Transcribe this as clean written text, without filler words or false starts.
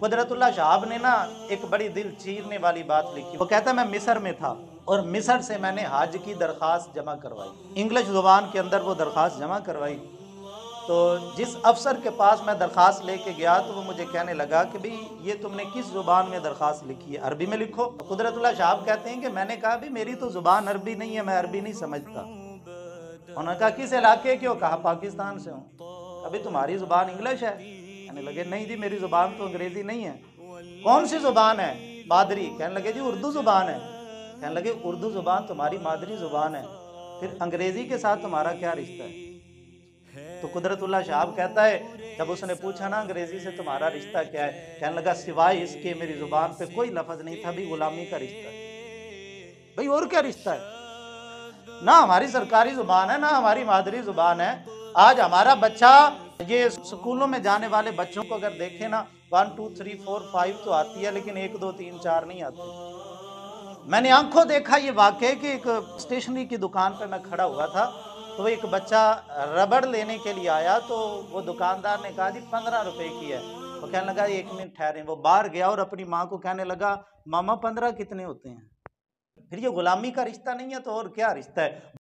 कुदरतुल्लाह शाहब ने ना एक बड़ी दिल चीरने वाली बात लिखी। वो कहता है मैं मिस्र में था और मिस्र से मैंने हज की दरख्वास्त जमा करवाई। इंग्लिश जुबान के अंदर वो दरख्वास्त जमा करवाई। तो जिस अफसर के पास मैं दरख्वास्त लेके गया तो वो मुझे कहने लगा कि भाई ये तुमने किस जुबान में दरख्वास्त लिखी है, अरबी में लिखो। कुदरतुल्लाह शाहब कहते हैं कि मैंने कहा भी मेरी तो जुबान अरबी नहीं है, मैं अरबी नहीं समझता। उन्होंने कहा किस इलाके के हो? कहा पाकिस्तान से हूँ। अभी तुम्हारी जुबान इंग्लिश है? कहने लगे नहीं जी मेरी जुबान तो अंग्रेजी नहीं है। कौन सी जुबान है? मादरी। कहने लगे जी उर्दू जुबान है। कहने लगे उर्दू जुबान तुम्हारी मादरी जुबान है, फिर अंग्रेजी के साथ तुम्हारा क्या रिश्ता है? तो कुदरतुल्लाह शाहब कहता है जब उसने पूछा ना अंग्रेजी से तुम्हारा रिश्ता क्या है, कहने लगा सिवाय इसके मेरी जुबान पे कोई लफ्ज नहीं था, भी गुलामी का रिश्ता है। भाई और क्या रिश्ता है? ना हमारी सरकारी जुबान है ना हमारी मादरी जुबान है। आज हमारा बच्चा, ये स्कूलों में जाने वाले बच्चों को अगर देखे ना 1 2 3 4 5 तो आती है, लेकिन 1 2 3 4 नहीं आती। मैंने आंखों देखा ये वाकई कि एक स्टेशनरी की दुकान पे मैं खड़ा हुआ था, तो एक बच्चा रबड़ लेने के लिए आया, तो वो दुकानदार ने कहा जी 15 रुपए की है। वो कहने लगा 1 मिनट ठहरे। वो बाहर गया और अपनी माँ को कहने लगा मामा 15 कितने होते हैं? फिर ये गुलामी का रिश्ता नहीं है तो और क्या रिश्ता है?